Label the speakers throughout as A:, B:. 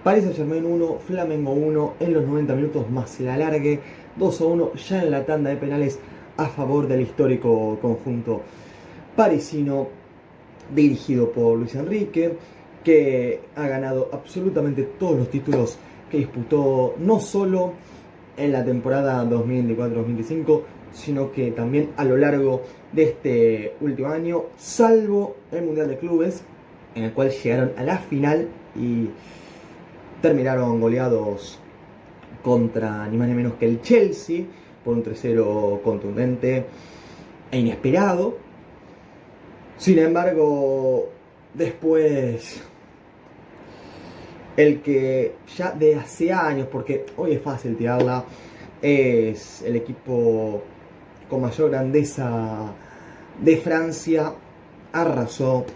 A: Paris Saint-Germain 1, Flamengo 1 en los 90 minutos más el alargue, 2-1 ya en la tanda de penales a favor del histórico conjunto parisino dirigido por Luis Enrique, que ha ganado absolutamente todos los títulos que disputó no solo en la temporada 2024-2025, sino que también a lo largo de este último año, salvo el Mundial de Clubes, en el cual llegaron a la final y terminaron goleados contra ni más ni menos que el Chelsea por un 3-0 contundente e inesperado. Sin embargo, después el que ya de hace años, porque hoy es fácil tirarla, es el equipo con mayor grandeza de Francia, arrasó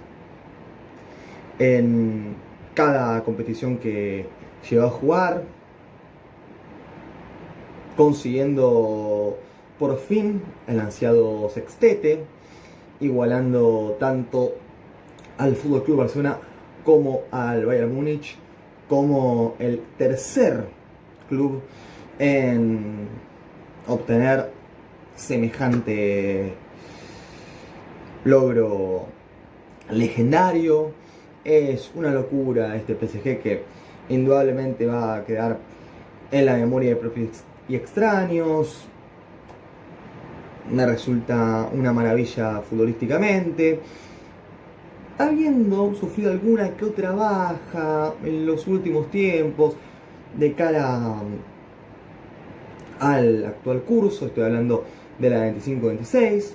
A: en cada competición que llegó a jugar, consiguiendo por fin el ansiado sextete, igualando tanto al FC Barcelona como al Bayern Múnich, como el tercer club en obtener semejante logro legendario. Es una locura este PSG que indudablemente va a quedar en la memoria de propios y extraños. Me resulta una maravilla futbolísticamente, habiendo sufrido alguna que otra baja en los últimos tiempos de cara al actual curso. Estoy hablando de la 25-26,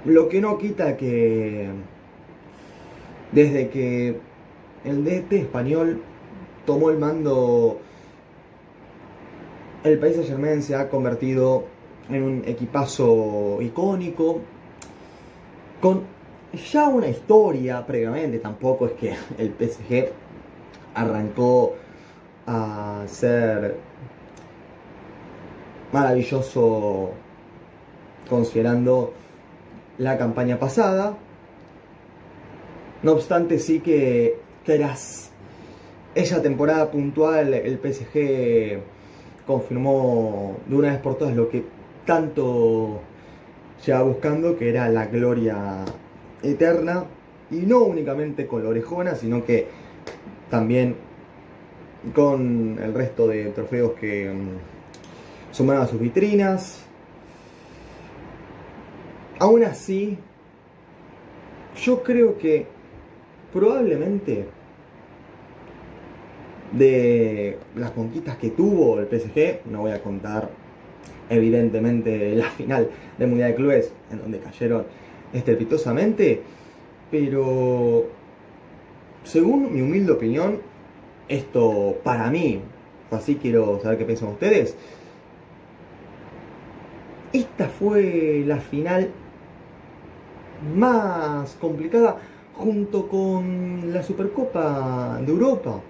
A: lo que no quita que desde que el DT español tomó el mando, el Paris Saint-Germain se ha convertido en un equipazo icónico, con ya una historia previamente. Tampoco es que el PSG arrancó a ser maravilloso considerando la campaña pasada. No obstante, sí que tras esa temporada puntual el PSG confirmó de una vez por todas lo que tanto llevaba buscando, que era la gloria eterna, y no únicamente con la orejona, sino que también con el resto de trofeos que sumaron a sus vitrinas. Aún así, yo creo que probablemente de las conquistas que tuvo el PSG, no voy a contar evidentemente la final del Mundial de Clubes, en donde cayeron estrepitosamente, pero según mi humilde opinión, esto para mí, así quiero saber qué piensan ustedes, esta fue la final más complicada junto con la Supercopa de Europa,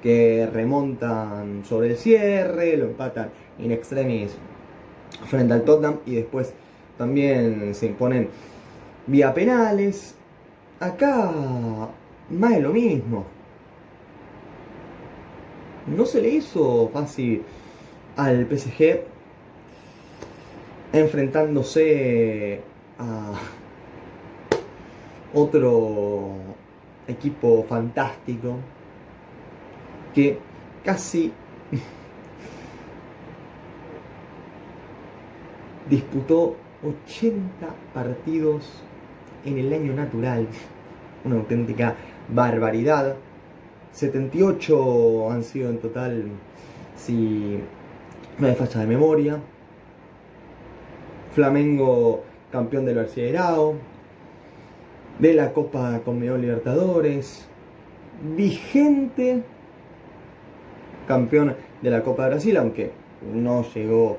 A: que remontan sobre el cierre, lo empatan in extremis frente al Tottenham y después también se imponen vía penales. Acá más de lo mismo. No se le hizo fácil al PSG enfrentándose a otro equipo fantástico que casi disputó 80 partidos en el año natural, una auténtica barbaridad. 78 han sido en total, si no me falla de memoria. Flamengo campeón del Brasileirao, de la Copa Conmebol Libertadores, vigente campeón de la Copa de Brasil, aunque no llegó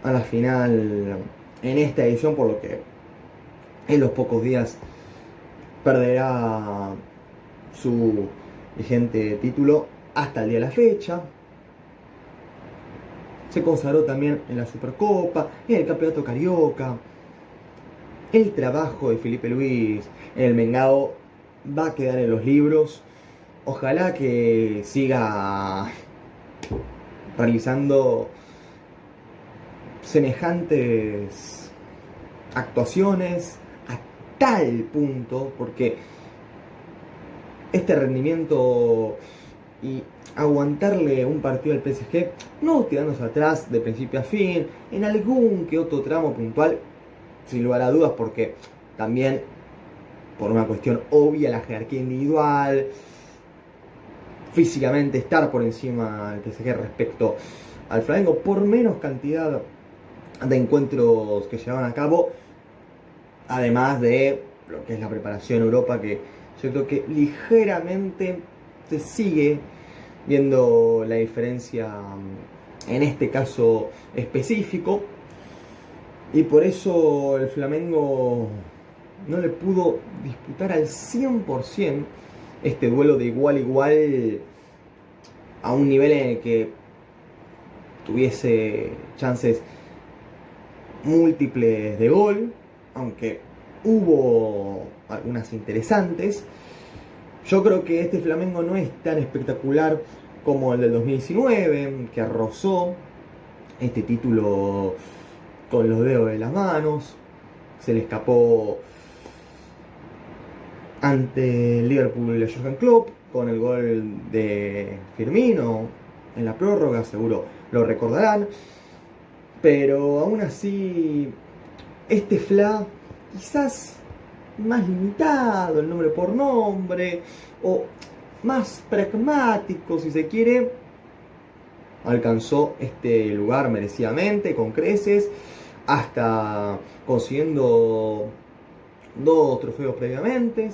A: a la final en esta edición, por lo que en los pocos días perderá su vigente título hasta el día de la fecha. Se consagró también en la Supercopa, en el Campeonato Carioca. El trabajo de Felipe Luis en el Mengao va a quedar en los libros Ojalá que siga realizando semejantes actuaciones a tal punto, porque este rendimiento y aguantarle un partido al PSG, no tirándose atrás de principio a fin, en algún que otro tramo puntual, sin lugar a dudas, porque también por una cuestión obvia la jerarquía individual, físicamente estar por encima del PSG respecto al Flamengo, por menos cantidad de encuentros que llevaban a cabo, además de lo que es la preparación en Europa, que yo creo que ligeramente se sigue viendo la diferencia en este caso específico, y por eso el Flamengo no le pudo disputar al 100% este duelo de igual a igual a un nivel en el que tuviese chances múltiples de gol, aunque hubo algunas interesantes. Yo creo que este Flamengo no es tan espectacular como el del 2019, que rozó este título con los dedos de las manos. Se le escapó ante el Liverpool de Jürgen Klopp con el gol de Firmino en la prórroga, seguro lo recordarán. Pero aún así, este FLA quizás más limitado, el nombre por nombre, o más pragmático si se quiere, alcanzó este lugar merecidamente, con creces, hasta consiguiendo 2 trofeos previamente,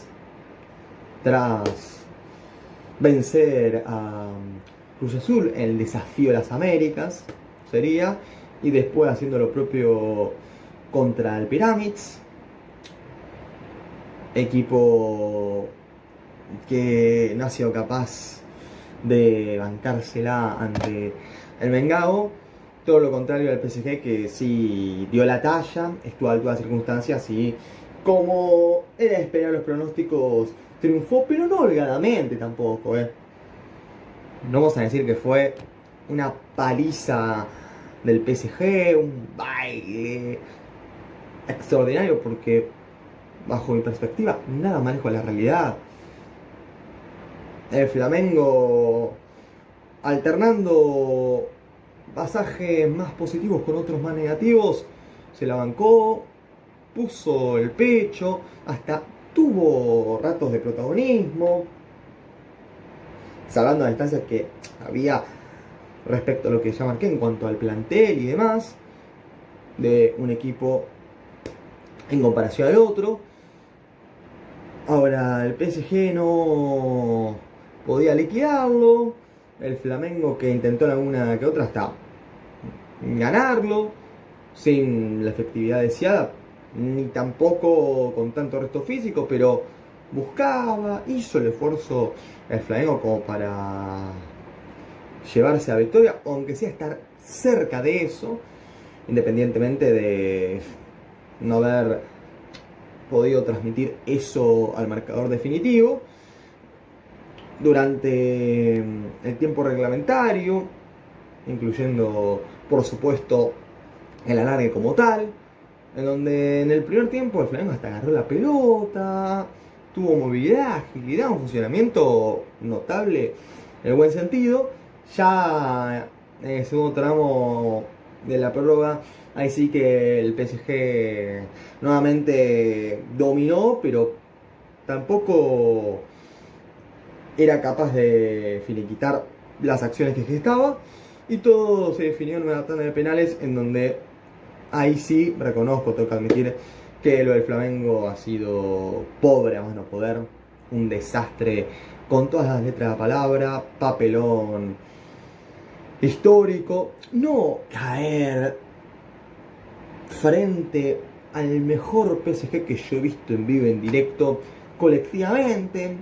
A: tras vencer a Cruz Azul en el desafío de las Américas, sería, y después haciendo lo propio contra el Pyramids, equipo que no ha sido capaz de bancársela ante el Mengao. Todo lo contrario al PSG, que sí dio la talla, estuvo a altura de circunstancias y, como era de esperar los pronósticos, triunfó, pero no holgadamente tampoco. No vamos a decir que fue una paliza del PSG, un baile extraordinario, porque bajo mi perspectiva nada más lejos de la realidad. El Flamengo, alternando pasajes más positivos con otros más negativos, se la bancó, puso el pecho, hasta tuvo ratos de protagonismo, salvando la distancia que había respecto a lo que ya marqué en cuanto al plantel y demás, de un equipo en comparación al otro. Ahora el PSG no podía liquidarlo, el Flamengo, que intentó en alguna que otra hasta ganarlo, sin la efectividad deseada, ni tampoco con tanto resto físico, pero buscaba, hizo el esfuerzo el Flamengo como para llevarse a victoria, aunque sea estar cerca de eso, independientemente de no haber podido transmitir eso al marcador definitivo. Durante el tiempo reglamentario, incluyendo por supuesto el alargue como tal, en donde en el primer tiempo el Flamengo hasta agarró la pelota, tuvo movilidad, agilidad, un funcionamiento notable en el buen sentido. Ya en el segundo tramo de la prórroga, ahí sí que el PSG nuevamente dominó, pero tampoco era capaz de finiquitar las acciones que gestaba, y todo se definió en una tanda de penales en donde ahí sí reconozco, tengo que admitir que lo del Flamengo ha sido pobre a más no poder, un desastre con todas las letras de la palabra, papelón histórico, no caer frente al mejor PSG que yo he visto en vivo, en directo, colectivamente.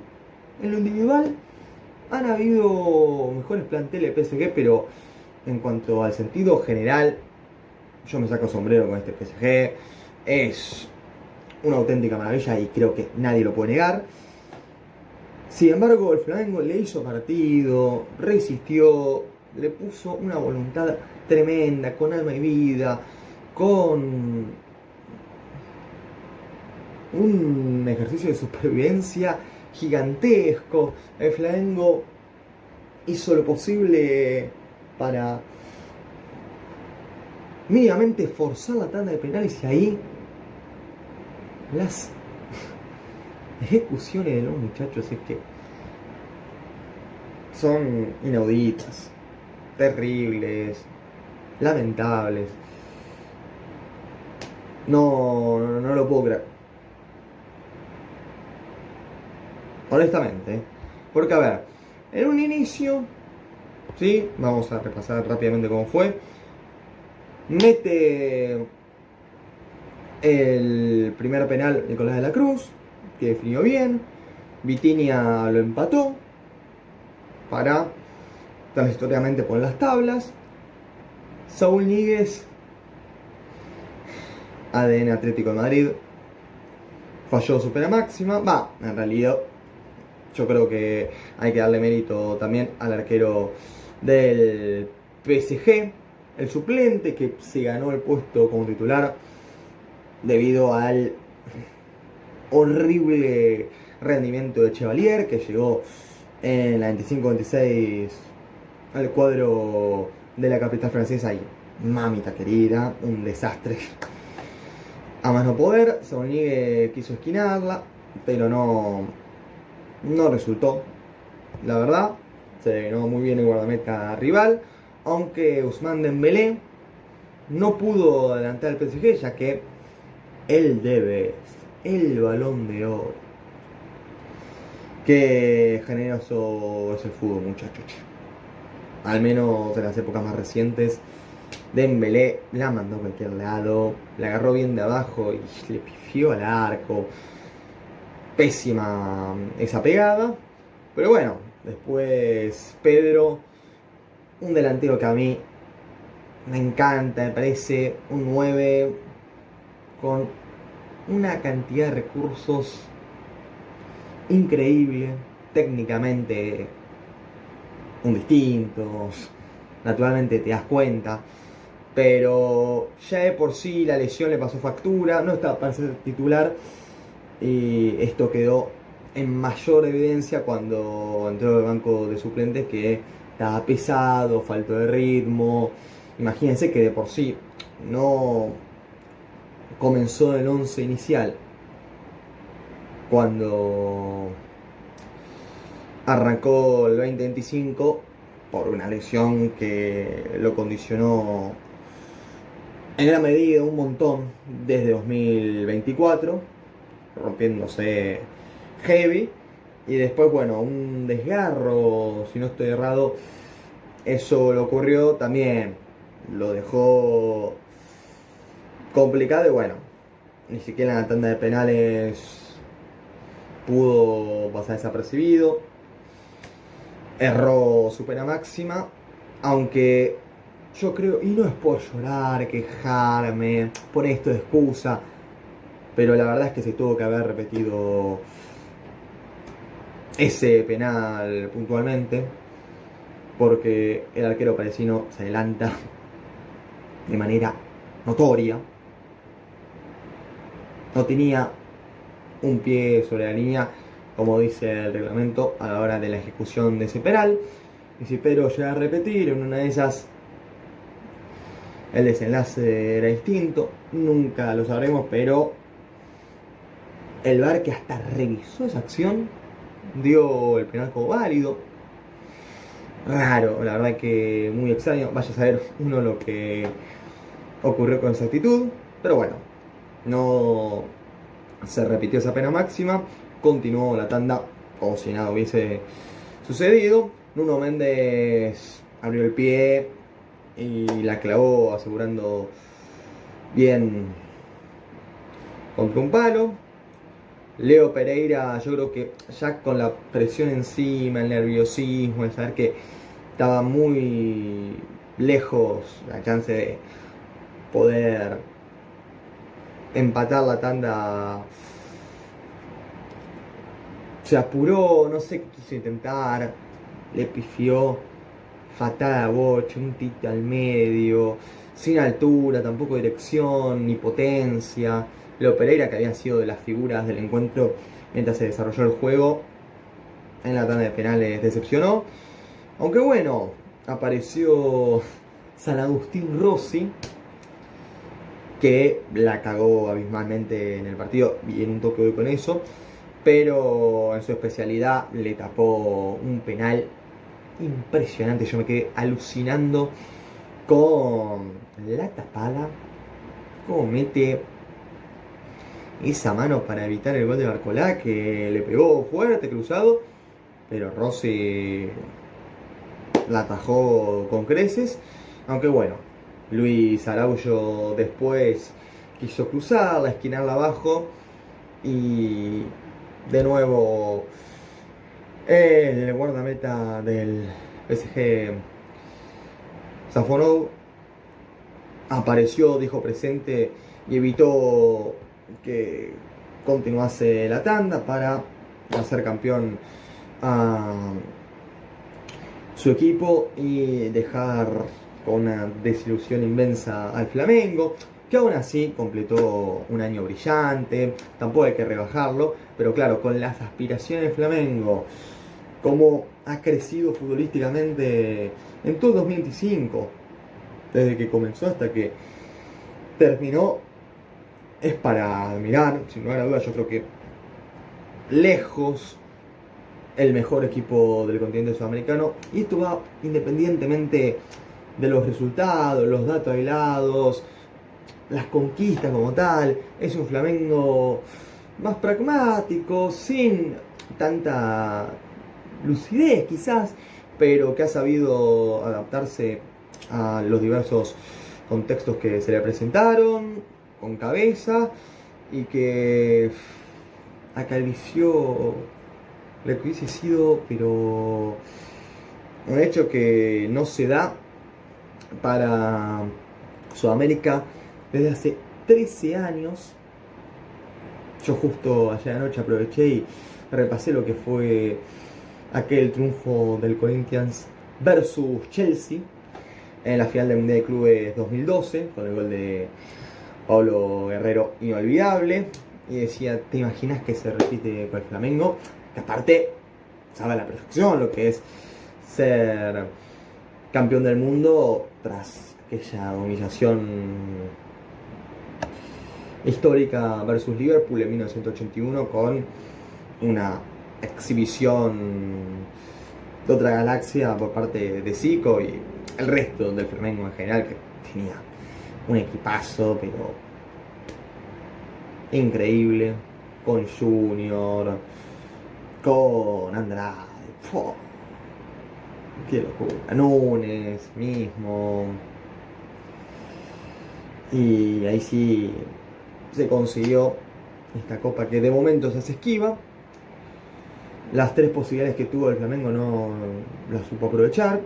A: En lo individual han habido mejores planteles de PSG, pero en cuanto al sentido general, yo me saco sombrero con este PSG. Es una auténtica maravilla y creo que nadie lo puede negar. Sin embargo, el Flamengo le hizo partido, resistió, le puso una voluntad tremenda, con alma y vida, con un ejercicio de supervivencia gigantesco. El Flamengo hizo lo posible para mínimamente forzar la tanda de penales y ahí las ejecuciones de los muchachos es que son inauditas, terribles, lamentables. No lo puedo creer. Honestamente. Porque a ver, en un inicio, ¿sí? Vamos a repasar rápidamente cómo fue. Mete el primer penal Nicolás de la Cruz, que definió bien. Vitinha lo empató para transitoriamente poner las tablas. Saúl Ñíguez, ADN Atlético de Madrid, falló su pena máxima. En realidad yo creo que hay que darle mérito también al arquero del PSG, el suplente, que se ganó el puesto como titular debido al horrible rendimiento de Chevalier, que llegó en la 25-26 al cuadro de la capital francesa y mamita querida, un desastre. A más no poder, Saunigue quiso esquinarla, pero no resultó. La verdad, se ganó muy bien el guardameta rival, aunque Ousmane Dembélé no pudo adelantar al PSG, ya que él debe el Balón de Oro. Qué generoso es el fútbol, muchachos. Al menos en las épocas más recientes, Dembélé la mandó a cualquier lado, la agarró bien de abajo y le pifió al arco. Pésima esa pegada. Pero bueno, después Pedro, un delantero que a mí me encanta, me parece un 9 con una cantidad de recursos increíble, técnicamente distintos, naturalmente te das cuenta, pero ya de por sí la lesión le pasó factura, no estaba para ser titular y esto quedó en mayor evidencia cuando entró al banco de suplentes, que estaba pesado, falto de ritmo. Imagínense que de por sí no comenzó el 11 inicial cuando arrancó el 2025 por una lesión que lo condicionó en gran medida un montón desde 2024, rompiéndose heavy. Y después, bueno, un desgarro, si no estoy errado, eso le ocurrió también, lo dejó complicado y bueno, ni siquiera en la tanda de penales pudo pasar desapercibido. Erró su pena máxima, aunque yo creo, y no es por llorar, quejarme, por esto de excusa, pero la verdad es que se tuvo que haber repetido ese penal puntualmente, porque el arquero parisino se adelanta de manera notoria. No tenía un pie sobre la línea, como dice el reglamento, a la hora de la ejecución de ese penal. Y si Pedro llega a repetir, en una de esas el desenlace era distinto. Nunca lo sabremos, pero el VAR, que hasta revisó esa acción, dio el penal como válido. Raro, la verdad que muy extraño. Vaya a saber uno lo que ocurrió con esa actitud. Pero bueno, no se repitió esa pena máxima. Continuó la tanda como si nada hubiese sucedido. Nuno Méndez abrió el pie y la clavó asegurando bien contra un palo. Leo Pereira, yo creo que ya con la presión encima, el nerviosismo, el saber que estaba muy lejos la chance de poder empatar la tanda se apuró, no sé qué quiso intentar, le pifió, fatal a boche, un tite al medio, sin altura, tampoco dirección ni potencia. Leo Pereira, que había sido de las figuras del encuentro mientras se desarrolló el juego, en la tanda de penales decepcionó. Aunque bueno, apareció San Agustín Rossi, que la cagó abismalmente en el partido, y en un toque hoy con eso, pero en su especialidad le tapó un penal impresionante. Yo me quedé alucinando con la tapada, cómo mete esa mano para evitar el gol de Barcolá, que le pegó fuerte, cruzado, pero Rossi la atajó con creces. Aunque bueno, Luis Araujo después quiso cruzarla, esquinarla abajo, y de nuevo el guardameta del PSG, Safonov, apareció, dijo presente y evitó que continuase la tanda para hacer campeón a su equipo y dejar con una desilusión inmensa al Flamengo, que aún así completó un año brillante. Tampoco hay que rebajarlo, pero claro, con las aspiraciones del Flamengo, como ha crecido futbolísticamente en todo 2025, desde que comenzó hasta que terminó, es para admirar, sin lugar a dudas. Yo creo que lejos el mejor equipo del continente sudamericano, y esto va independientemente de los resultados, los datos aislados, las conquistas como tal. Es un Flamengo más pragmático, sin tanta lucidez quizás, pero que ha sabido adaptarse a los diversos contextos que se le presentaron con cabeza, y que acarició lo que hubiese sido, pero un hecho que no se da para Sudamérica desde hace 13 años. Yo justo ayer anoche aproveché y repasé lo que fue aquel triunfo del Corinthians versus Chelsea en la final del Mundial de Clubes 2012, con el gol de Pablo Guerrero inolvidable. Y decía, ¿te imaginas que se repite con el Flamengo? Que aparte sabe a la perfección lo que es ser campeón del mundo tras aquella humillación histórica versus Liverpool en 1981, con una exhibición de otra galaxia por parte de Zico y el resto del Flamengo en general, que tenía un equipazo pero increíble, con Junior, con Andrade, qué locura, Núñez mismo. Y ahí sí se consiguió esta copa que de momento se hace esquiva. Las tres posibilidades que tuvo el Flamengo no las supo aprovechar,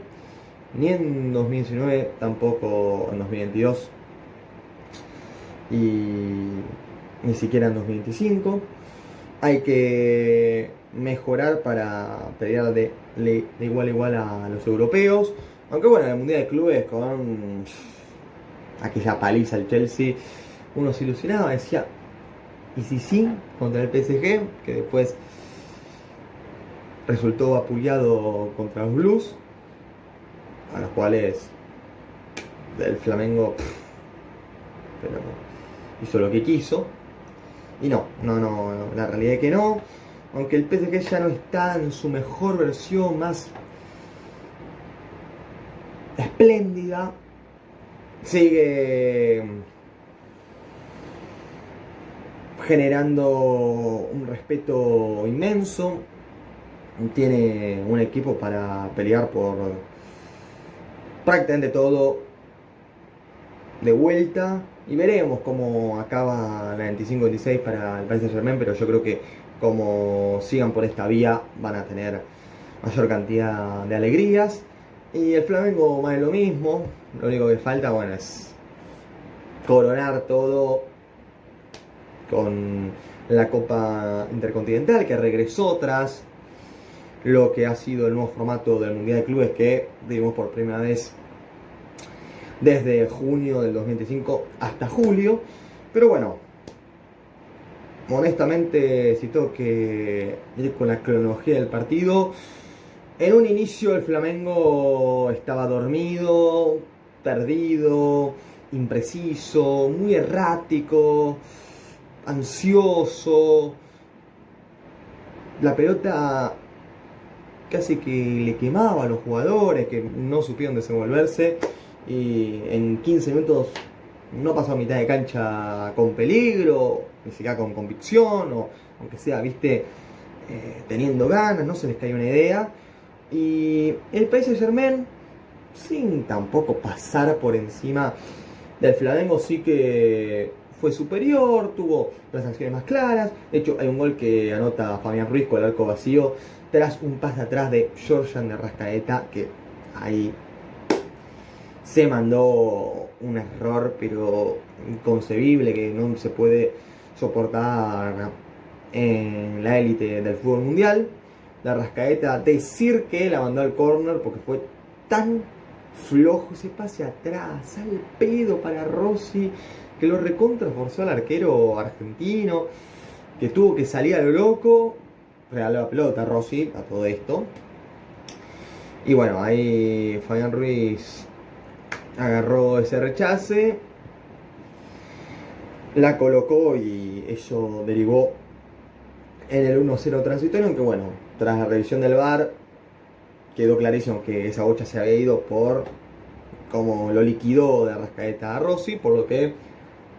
A: ni en 2019, tampoco en 2022, y ni siquiera en 2025. Hay que mejorar para pelear de igual a igual a los europeos. Aunque bueno, en el Mundial de Clubes, con aquella paliza al Chelsea, uno se ilusionaba, decía, ¿y si sí? Contra el PSG, que después resultó apoyado contra los Blues, a los cuales el Flamengo pero hizo lo que quiso. Y no, la realidad es que no. Aunque el PSG ya no está en su mejor versión, más espléndida, sigue generando un respeto inmenso. Tiene un equipo para pelear por prácticamente todo de vuelta, y veremos cómo acaba la 25-26 para el Paris Saint-Germain, pero yo creo que como sigan por esta vía van a tener mayor cantidad de alegrías. Y el Flamengo más de lo mismo. Lo único que falta, es coronar todo con la Copa Intercontinental, que regresó tras lo que ha sido el nuevo formato del Mundial de Clubes que vimos por primera vez desde junio del 2025 hasta julio. Pero bueno, honestamente, si tengo que ir con la cronología del partido, en un inicio el Flamengo estaba dormido, perdido, impreciso, muy errático, ansioso. La pelota casi que le quemaba a los jugadores que no supieron desenvolverse, y en 15 minutos no pasó a mitad de cancha con peligro, ni siquiera con convicción, o aunque sea, viste, teniendo ganas, no se les cayó una idea. Y el PSG, sin tampoco pasar por encima del Flamengo, sí que fue superior, tuvo las acciones más claras. De hecho, hay un gol que anota Fabián Ruiz con el arco vacío tras un pase atrás de Georgian de Arrascaeta, que ahí se mandó un error pero inconcebible, que no se puede soportar en la élite del fútbol mundial. De Arrascaeta, decir que la mandó al córner porque fue tan flojo ese pase atrás, al pedo para Rossi, que lo recontra forzó al arquero argentino, que tuvo que salir a lo loco. Regaló la pelota a Rossi a todo esto. Y bueno, ahí Fabián Ruiz agarró ese rechace, la colocó y eso derivó en el 1-0 transitorio, aunque bueno, tras la revisión del VAR quedó clarísimo que esa bocha se había ido por como lo liquidó de Arrascaeta a Rossi, por lo que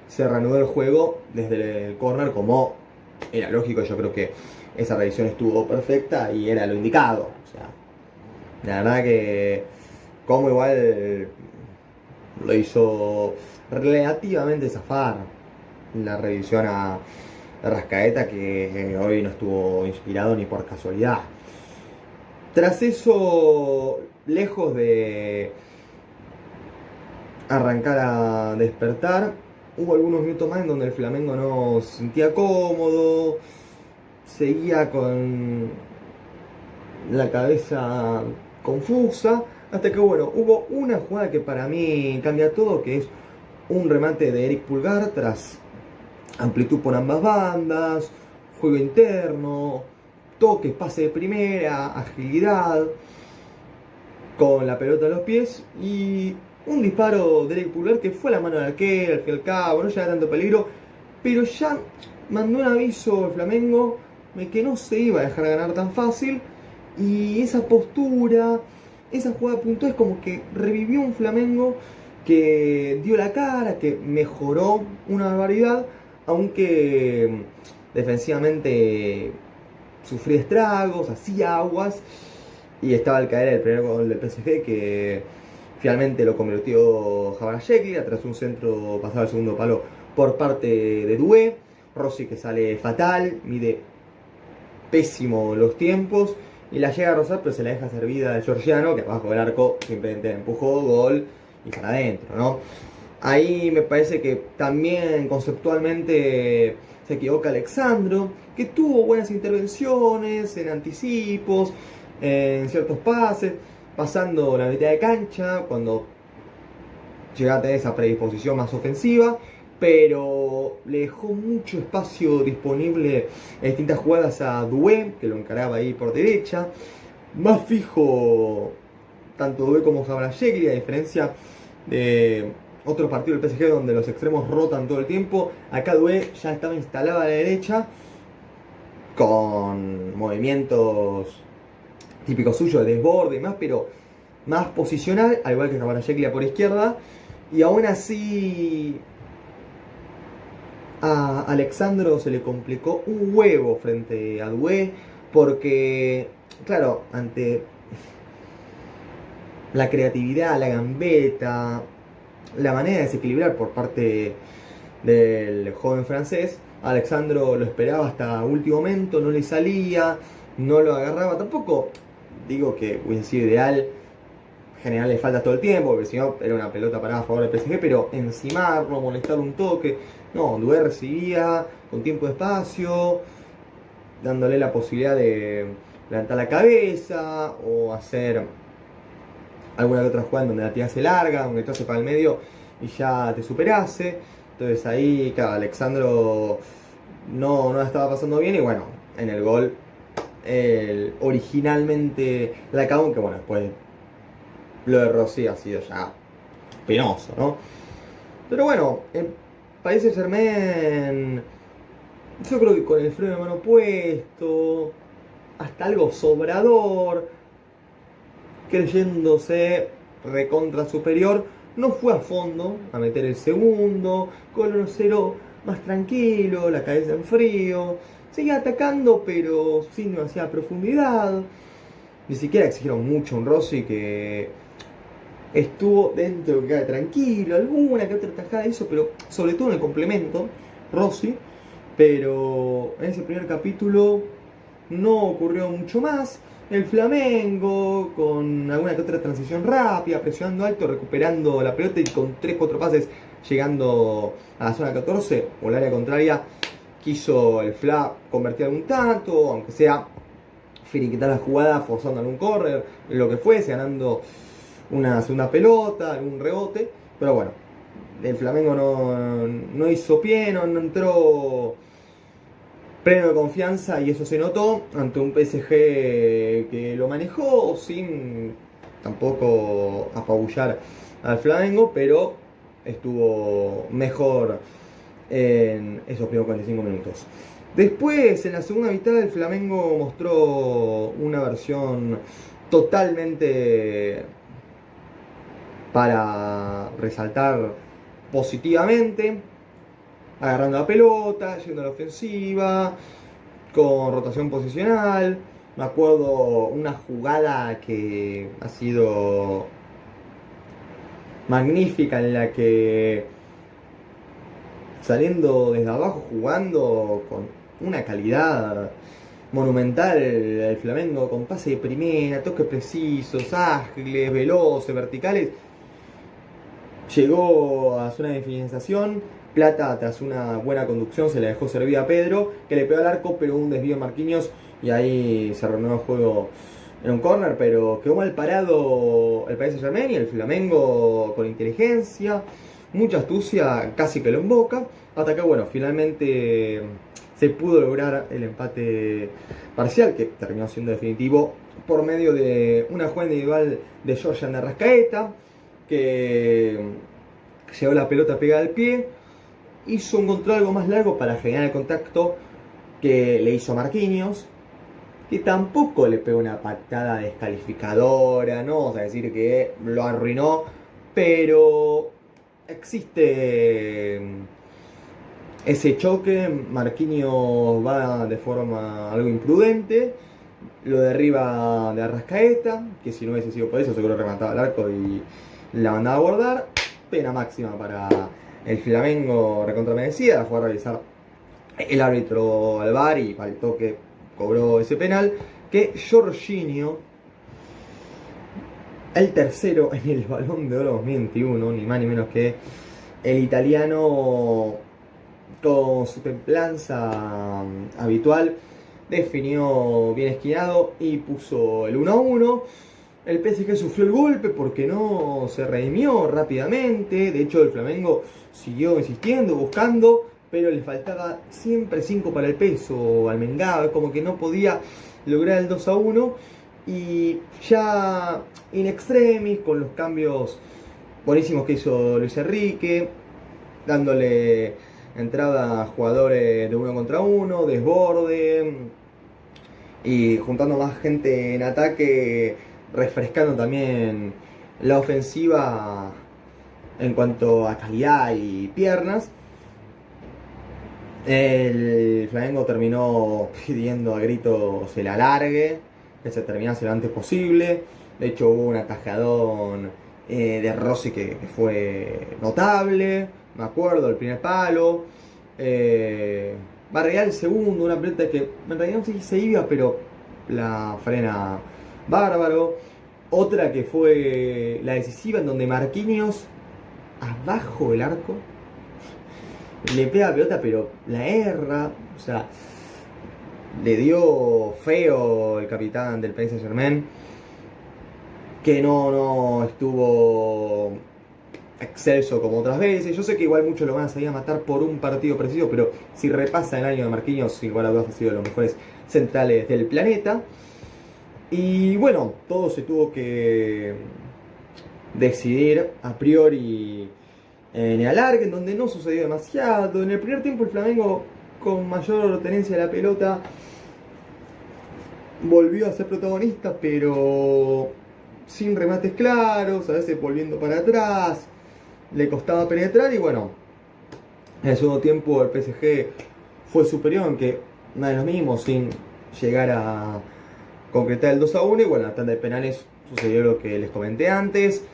A: se reanudó el juego desde el córner, como era lógico. Yo creo que esa revisión estuvo perfecta y era lo indicado. O sea, la verdad que como igual lo hizo relativamente zafar la revisión a Arrascaeta, que hoy no estuvo inspirado ni por casualidad. Tras eso, lejos de arrancar a despertar, hubo algunos minutos más en donde el Flamengo no se sentía cómodo, seguía con la cabeza confusa, hasta que bueno, hubo una jugada que para mí cambia todo, que es un remate de Eric Pulgar tras amplitud por ambas bandas, juego interno, toques, pase de primera, agilidad, con la pelota a los pies, y un disparo de Eric Pulgar que fue a la mano del arquero, al fin y al cabo, no llega tanto peligro, pero ya mandó un aviso el Flamengo de que no se iba a dejar ganar tan fácil, y esa postura, esa jugada puntual es como que revivió un Flamengo que dio la cara, que mejoró una barbaridad, aunque defensivamente sufría estragos, hacía aguas, y estaba al caer el primer gol del PSG, que finalmente lo convirtió Kvaratskhelia tras un centro pasado al segundo palo por parte de Doué. Rossi, que sale fatal, mide pésimo los tiempos y la llega a rozar, pero se la deja servida al georgiano, que abajo del arco simplemente empujó, gol y para adentro, ¿no? Ahí me parece que también conceptualmente se equivoca Alexandro, que tuvo buenas intervenciones en anticipos, en ciertos pases, pasando la mitad de cancha cuando llegaba a tener esa predisposición más ofensiva, pero le dejó mucho espacio disponible en distintas jugadas a Doué, que lo encaraba ahí por derecha, más fijo tanto Doué como Kvaratskhelia, a diferencia de otros partidos del PSG donde los extremos rotan todo el tiempo. Acá Doué ya estaba instalado a la derecha con movimientos típicos suyos de desborde y más, pero más posicional, al igual que Kvaratskhelia por izquierda. Y aún así a Alexandro se le complicó un huevo frente a Doué, porque claro, ante la creatividad, la gambeta, la manera de desequilibrar por parte del joven francés, Alexandro lo esperaba hasta último momento, no le salía, no lo agarraba. Tampoco digo que hubiese sido ideal generarle faltas todo el tiempo, porque si no era una pelota parada a favor del PSG, pero encimarlo, molestarlo un toque. No, Doué recibía con tiempo de espacio, dándole la posibilidad de levantar la cabeza o hacer alguna que otra jugada donde la tirase larga, donde te hace para el medio y ya te superase. Entonces ahí, claro, Alexandro no la estaba pasando bien y bueno, en el gol originalmente la cagó, aunque bueno, después lo de Rossi ha sido ya penoso, ¿no? Pero bueno, el Paris Saint-Germain, yo creo que con el freno de mano puesto, hasta algo sobrador, creyéndose recontra superior, no fue a fondo a meter el segundo, con 1-0 más tranquilo, la cabeza en frío, seguía atacando pero sin demasiada profundidad, ni siquiera exigieron mucho a un Rossi que estuvo dentro de lo que cabe tranquilo, alguna que otra tajada hizo, pero sobre todo en el complemento, Rossi, pero en ese primer capítulo no ocurrió mucho más. El Flamengo, con alguna que otra transición rápida, presionando alto, recuperando la pelota y con 3-4 pases llegando a la zona 14 o el área contraria, quiso el Fla convertir algún tanto, aunque sea finiquitar la jugada, forzando algún córner, lo que fuese, ganando una segunda pelota, algún rebote. Pero bueno, el Flamengo no hizo pie, no entró pleno de confianza y eso se notó ante un PSG que lo manejó sin tampoco apabullar al Flamengo, pero estuvo mejor en esos primeros 45 minutos. Después, en la segunda mitad, el Flamengo mostró una versión totalmente para resaltar positivamente, agarrando la pelota, yendo a la ofensiva, con rotación posicional. Me acuerdo una jugada que ha sido magnífica en la que saliendo desde abajo, jugando con una calidad monumental el Flamengo, con pase de primera, toques precisos, ágiles, veloces, verticales. Llegó a zona de finalización. Plata, tras una buena conducción, se la dejó servida a Pedro, que le pegó al arco, pero un desvío de Marquinhos y ahí se reanudó el juego en un córner, pero quedó mal parado el Paris Saint-Germain y el Flamengo con inteligencia, mucha astucia, casi pelo en boca, hasta que bueno, finalmente se pudo lograr el empate parcial, que terminó siendo definitivo por medio de una jugada individual de Georgian de Arrascaeta, que llevó la pelota pegada al pie, hizo un control algo más largo para generar el contacto que le hizo Marquinhos, que tampoco le pegó una patada descalificadora, no vamos a decir que lo arruinó, pero existe ese choque. Marquinhos va de forma algo imprudente, lo derriba de Arrascaeta, que si no hubiese sido por eso seguro remataba el arco y la mandaba a abordar. Pena máxima para el Flamengo, recontra merecida, la fue a realizar el árbitro al VAR y faltó que cobró ese penal, que Jorginho, el tercero en el Balón de Oro 2021, ni más ni menos que el italiano, con su templanza habitual, definió bien esquinado y puso el 1-1. El PSG sufrió el golpe porque no se redimió rápidamente. De hecho, el Flamengo siguió insistiendo, buscando, pero le faltaba siempre 5 para el peso al Mengao. Como que no podía lograr el 2-1. Y ya in extremis, con los cambios buenísimos que hizo Luis Enrique, dándole entrada a jugadores de 1 contra 1, desborde, y juntando más gente en ataque, refrescando también la ofensiva en cuanto a calidad y piernas. El Flamengo terminó pidiendo a gritos el alargue, que se terminase lo antes posible. De hecho hubo un atajadón de Rossi que fue notable, me acuerdo, el primer palo. Barreal el segundo, una pelota que en realidad no sé si se iba, pero la frena bárbaro. Otra que fue la decisiva, en donde Marquinhos, abajo del arco, le pega la pelota, pero la erra. O sea, le dio feo el capitán del Paris Saint-Germain, que no estuvo excelso como otras veces. Yo sé que igual muchos lo van a salir a matar por un partido preciso, pero si repasa el año de Marquinhos, sin lugar a dudas ha sido de los mejores centrales del planeta. Y bueno, todo se tuvo que decidir a priori en el alargue, en donde no sucedió demasiado. En el primer tiempo el Flamengo, con mayor tenencia de la pelota, volvió a ser protagonista, pero sin remates claros, a veces volviendo para atrás, le costaba penetrar. Y bueno, en el segundo tiempo el PSG fue superior, aunque nada de lo mismo, sin llegar a concretar el 2-1. Y bueno, en la tanda de penales sucedió lo que les comenté antes.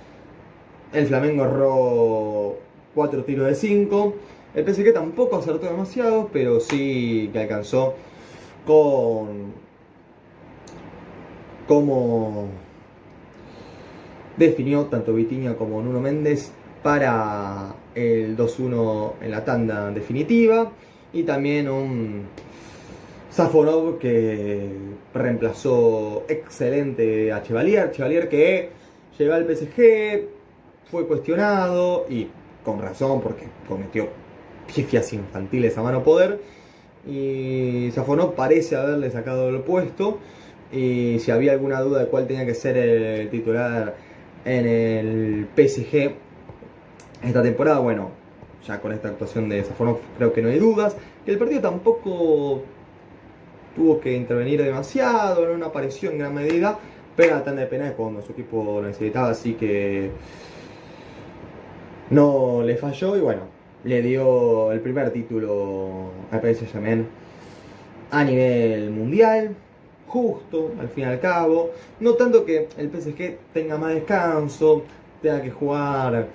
A: El Flamengo erró 4 tiros de 5. El PSG tampoco acertó demasiado, pero sí que alcanzó con cómo definió tanto Vitinha como Nuno Méndez para el 2-1 en la tanda definitiva. Y también un Safonov que reemplazó excelente a Chevalier. Chevalier que llegó al PSG, fue cuestionado y con razón, porque cometió pifias infantiles a mano poder. Y Safonov parece haberle sacado el puesto. Y si había alguna duda de cuál tenía que ser el titular en el PSG esta temporada, bueno, ya con esta actuación de Safonov creo que no hay dudas. Que el partido tampoco tuvo que intervenir demasiado, no apareció en gran medida, pero la tanda de penales cuando su equipo lo necesitaba, así que no le falló. Y bueno, le dio el primer título al Paris Saint-Germain a nivel mundial, justo al fin y al cabo. No tanto que el PSG tenga más descanso, tenga que jugar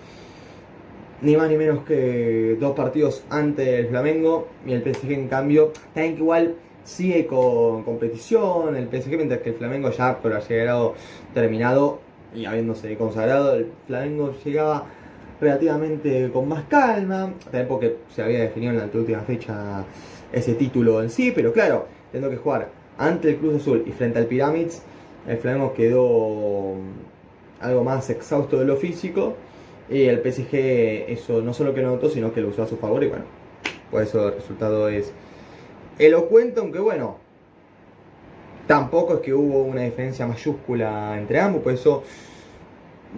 A: ni más ni menos que 2 partidos antes del Flamengo, y el PSG en cambio también que igual sigue con competición el PSG, mientras que el Flamengo ya por haber llegado terminado y habiéndose consagrado, el Flamengo llegaba relativamente con más calma, también porque se había definido en la última fecha ese título en sí. Pero claro, teniendo que jugar ante el Cruz Azul y frente al Pyramids, el Flamengo quedó algo más exhausto de lo físico, y el PSG eso no solo que no notó, sino que lo usó a su favor. Y bueno, por eso el resultado es elocuente, aunque bueno, tampoco es que hubo una diferencia mayúscula entre ambos. Por eso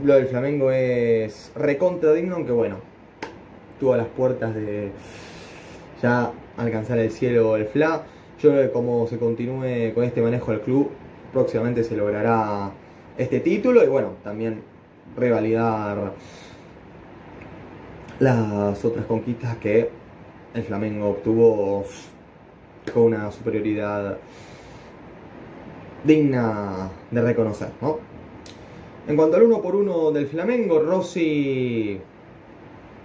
A: lo del Flamengo es recontra digno, aunque bueno, estuvo a las puertas de ya alcanzar el cielo el FLA. Yo creo que como se continúe con este manejo del club, próximamente se logrará este título. Y bueno, también revalidar las otras conquistas que el Flamengo obtuvo con una superioridad digna de reconocer, ¿no? En cuanto al 1-1 del Flamengo, Rossi,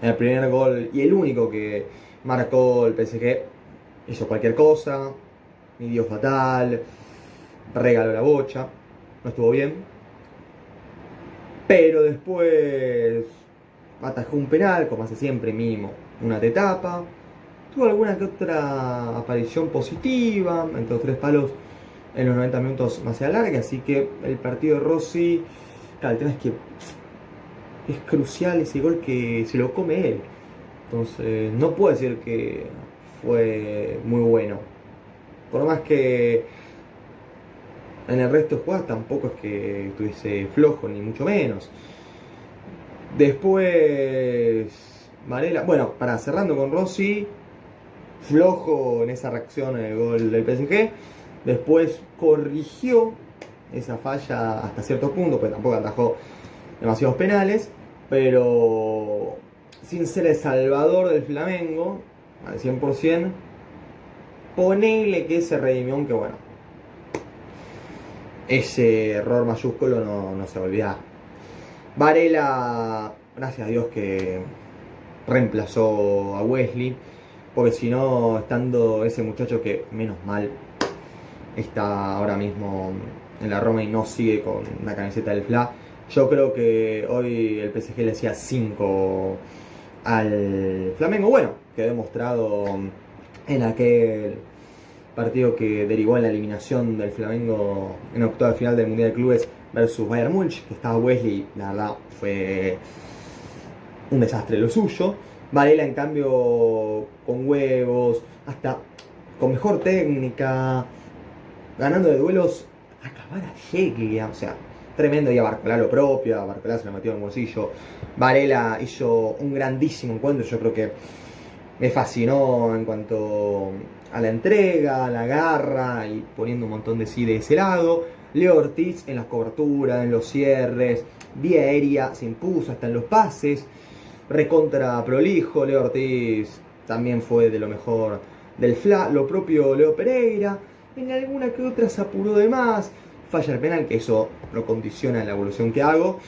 A: el primer gol y el único que marcó el PSG, hizo cualquier cosa, midió fatal, regaló la bocha, no estuvo bien. Pero después atajó un penal, como hace siempre, mínimo una de tapa. Tuvo alguna que otra aparición positiva entre los 3 palos en los 90 minutos más larga. Así que el partido de Rossi, claro, el tema es que es crucial ese gol que se lo come él. Entonces no puedo decir que fue muy bueno. Por más que en el resto de jugadas tampoco es que estuviese flojo, ni mucho menos. Después Varela, bueno, cerrando con Rossi, flojo en esa reacción en el gol del PSG. Después corrigió esa falla hasta cierto punto, pues tampoco atajó demasiados penales, pero sin ser el salvador del Flamengo al 100%, ponele que se redimió, aunque bueno, ese error mayúsculo no se olvida. Varela, gracias a Dios que reemplazó a Wesley, porque si no, estando ese muchacho que menos mal está ahora mismo en la Roma y no sigue con la camiseta del Fla. Yo creo que hoy el PSG le hacía 5 al Flamengo. Bueno, quedó demostrado en aquel partido que derivó en la eliminación del Flamengo en octavo de final del Mundial de Clubes versus Bayern Múnich, que estaba Wesley, la verdad fue un desastre lo suyo. Varela, en cambio, con huevos, hasta con mejor técnica, ganando de duelos, acabar a Yeglia, o sea, tremendo. Y a Barcolá lo propio, a Barcolá se lo metió en el bolsillo. Varela hizo un grandísimo encuentro, yo creo que me fascinó en cuanto a la entrega, a la garra y poniendo un montón de sí de ese lado. Leo Ortiz en las coberturas, en los cierres, vía aérea se impuso hasta en los pases, recontra prolijo. Leo Ortiz también fue de lo mejor del Fla. Lo propio Leo Pereira, en alguna que otra se apuró de más, falla el penal, que eso lo condiciona en la evolución que hago,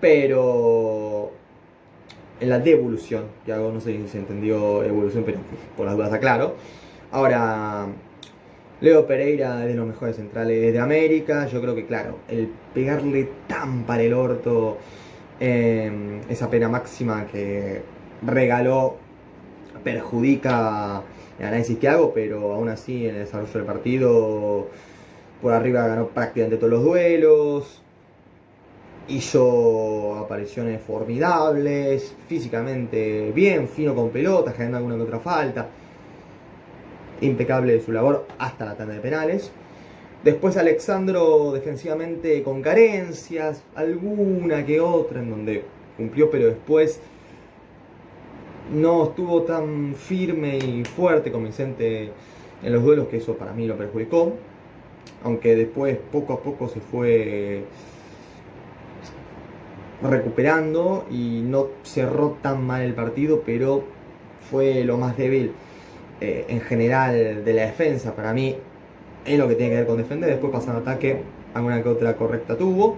A: pero en la devolución que hago, no sé si se entendió evolución, pero por las dudas aclaro. Ahora, Leo Pereira es de los mejores centrales de América. Yo creo que, claro, el pegarle tan para el orto esa pena máxima que regaló perjudica el análisis que hago, pero aún así en el desarrollo del partido por arriba ganó prácticamente todos los duelos, hizo apariciones formidables, físicamente bien, fino con pelota, generando alguna que otra falta, impecable de su labor hasta la tanda de penales. Después Alexandro defensivamente con carencias, alguna que otra en donde cumplió, pero después no estuvo tan firme y fuerte, convincente en los duelos, que eso para mí lo perjudicó. Aunque después poco a poco se fue recuperando y no cerró tan mal el partido, pero fue lo más débil en general de la defensa. Para mí es lo que tiene que ver con defender. Después pasando ataque, alguna que otra correcta tuvo.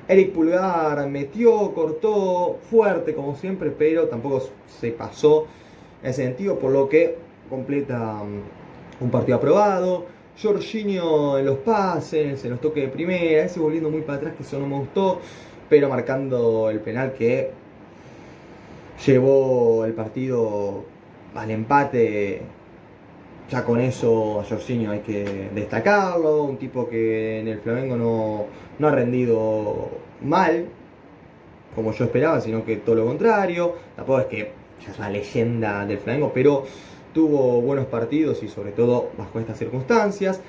A: Eric Pulgar metió, cortó fuerte como siempre, pero tampoco se pasó en ese sentido, por lo que completa un partido aprobado. Jorginho en los pases, en los toques de primera, ese volviendo muy para atrás, que eso no me gustó, pero marcando el penal que llevó el partido al empate. Ya con eso a Jorginho hay que destacarlo, un tipo que en el Flamengo no ha rendido mal, como yo esperaba, sino que todo lo contrario. Tampoco es que ya es una leyenda del Flamengo, pero tuvo buenos partidos y sobre todo bajo estas circunstancias.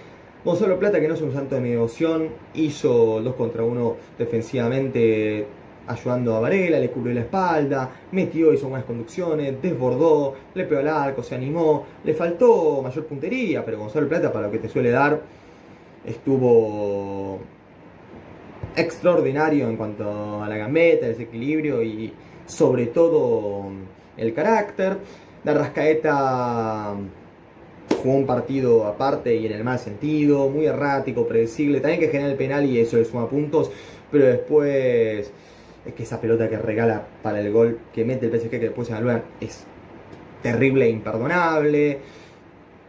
A: Gonzalo Plata, que no es un santo de mi devoción, hizo 2 contra 1 defensivamente, ayudando a Varela, le cubrió la espalda, metió, hizo buenas conducciones, desbordó, le pegó al arco, se animó, le faltó mayor puntería, pero Gonzalo Plata, para lo que te suele dar, estuvo extraordinario en cuanto a la gambeta, el desequilibrio y sobre todo el carácter. De Arrascaeta jugó un partido aparte y en el mal sentido, muy errático, predecible, también que genera el penal y eso le suma puntos, pero después es que esa pelota que regala para el gol que mete el PSG, que después se anulan, es terrible e imperdonable.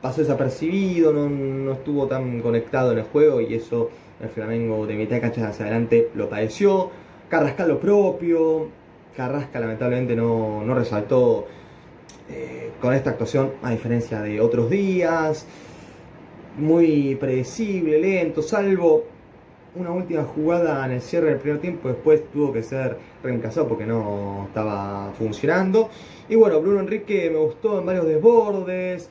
A: Pasó desapercibido, no estuvo tan conectado en el juego y eso el Flamengo de mitad de cancha hacia adelante lo padeció. Carrascal lo propio. Carrascal lamentablemente no resaltó con esta actuación, a diferencia de otros días. Muy predecible, lento, salvo una última jugada en el cierre del primer tiempo. Después tuvo que ser reemplazado porque no estaba funcionando. Y bueno, Bruno Henrique me gustó en varios desbordes,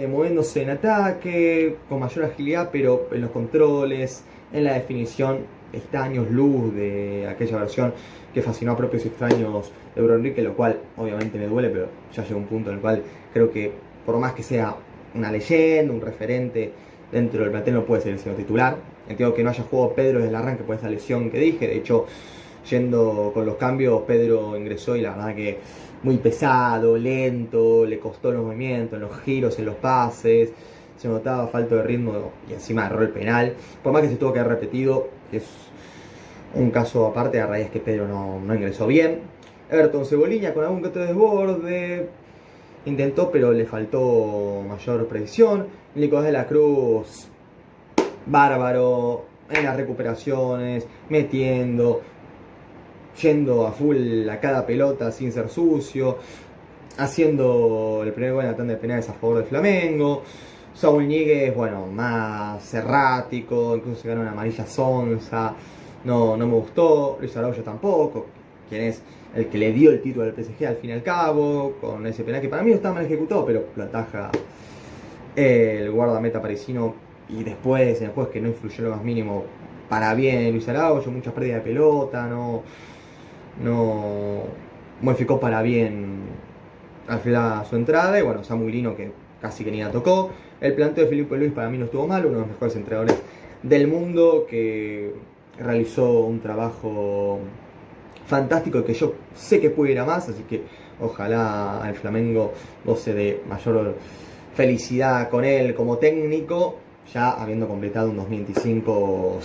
A: moviéndose en ataque, con mayor agilidad, pero en los controles, en la definición, está años luz de aquella versión que fascinó a propios y extraños de Bruno Henrique, lo cual obviamente me duele, pero ya llegó un punto en el cual creo que por más que sea una leyenda, un referente dentro del plantel, no puede ser el señor titular. Entiendo que no haya jugado Pedro desde el arranque por esa lesión que dije. De hecho, yendo con los cambios, Pedro ingresó y la verdad que muy pesado, lento, le costó los movimientos, los giros, en los pases, se notaba falta de ritmo y encima erró el penal. Por más que se tuvo que haber repetido, es un caso aparte, a raíz que Pedro no ingresó bien. Everton Cebolinha con algún que otro desborde, intentó, pero le faltó mayor precisión. Nicolás de la Cruz, bárbaro, en las recuperaciones, metiendo, yendo a full a cada pelota sin ser sucio, haciendo el primer gol en la tanda de penales a favor del Flamengo. Saúl Ñíguez, bueno, más errático, incluso se ganó una amarilla sonsa, no me gustó. Luis Araujo tampoco, quien es el que le dio el título al PSG al fin y al cabo, con ese penal que para mí no está mal ejecutado, pero lo ataja el guardameta parisino. Y después, en el juego, que no influyó lo más mínimo para bien Luis Araujo, muchas pérdidas de pelota, no modificó para bien al final su entrada. Y bueno, Samuel Lino, que casi que ni la tocó. El planteo de Filipe Luis para mí no estuvo mal, uno de los mejores entrenadores del mundo, que realizó un trabajo fantástico que yo sé que puede ir a más, así que ojalá el Flamengo goce de mayor felicidad con él como técnico, ya habiendo completado un 2025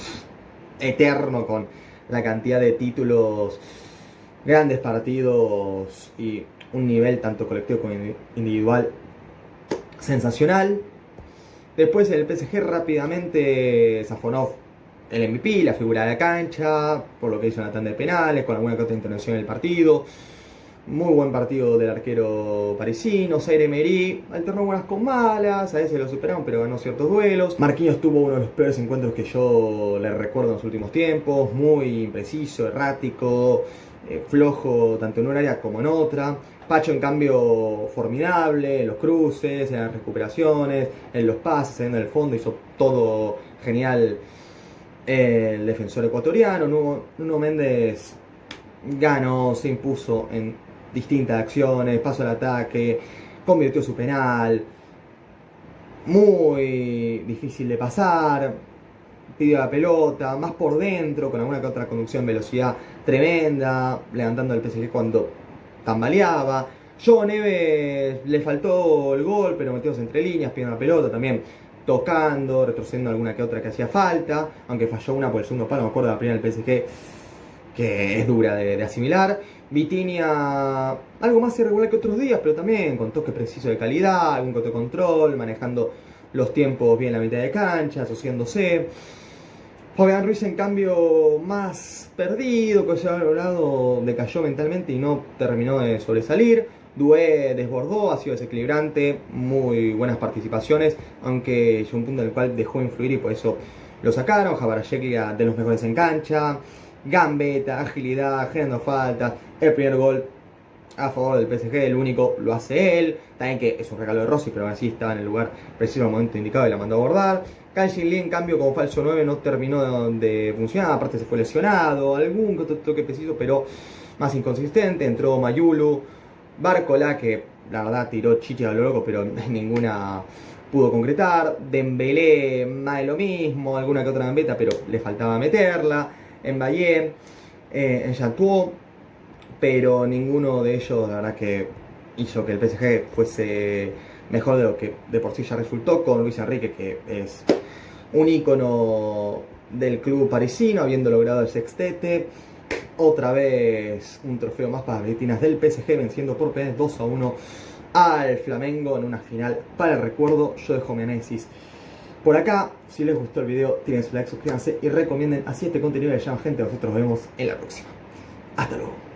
A: eterno con la cantidad de títulos, grandes partidos y un nivel tanto colectivo como individual sensacional. Después el PSG rápidamente Safonov, el MVP, la figura de la cancha, por lo que hizo en la tanda de penales, con alguna que otra intervención en el partido. Muy buen partido del arquero parisino. Zaire Emery alternó buenas con malas, a veces lo superaron, pero ganó ciertos duelos. Marquinhos tuvo uno de los peores encuentros que yo le recuerdo en los últimos tiempos, muy impreciso, errático, flojo tanto en un área como en otra. Pacho, en cambio, formidable en los cruces, en las recuperaciones, en los pases, saliendo del fondo, hizo todo genial el defensor ecuatoriano. Nuno Méndez ganó, se impuso en distintas acciones, pasó al ataque, convirtió su penal, muy difícil de pasar, pidió la pelota, más por dentro, con alguna que otra conducción en velocidad tremenda, levantando el PSG cuando tambaleaba. Joe Neves le faltó el gol, pero metidos entre líneas, pidiendo la pelota también, tocando, retrocediendo alguna que otra que hacía falta, aunque falló una por el segundo palo, me acuerdo de la primera del PSG, que es dura de asimilar. Vitinha, algo más irregular que otros días, pero también con toque preciso de calidad, algún control, manejando los tiempos bien en la mitad de cancha, asociándose. Fabián Ruiz, en cambio, más perdido, que se ha logrado, decayó mentalmente y no terminó de sobresalir. Doué desbordó, ha sido desequilibrante, muy buenas participaciones, aunque llegó un punto en el cual dejó de influir y por eso lo sacaron. Jabarasheklia, de los mejores en cancha, gambeta, agilidad, generando faltas. El primer gol a favor del PSG, el único, lo hace él. También que es un regalo de Rossi, pero así estaba en el lugar preciso en el momento indicado y la mandó a abordar. Kai Lee, en cambio, como falso 9 no terminó de funcionar, aparte se fue lesionado, algún toque preciso, pero más inconsistente. Entró Mayulu, Barcola, que la verdad tiró chicha a lo loco, pero ninguna pudo concretar. Dembélé, más de lo mismo, alguna que otra gambeta, pero le faltaba meterla. Mbaye, en Chantuo, pero ninguno de ellos, la verdad, que hizo que el PSG fuese mejor de lo que de por sí ya resultó, con Luis Enrique, que es un ícono del club parisino, habiendo logrado el sextete. Otra vez un trofeo más para las vecinas del PSG, venciendo por penales 2-1 al Flamengo en una final para el recuerdo. Yo dejo mi análisis por acá. Si les gustó el video, tiren su like, suscríbanse y recomienden así este contenido que llama gente. Nosotros nos vemos en la próxima. Hasta luego.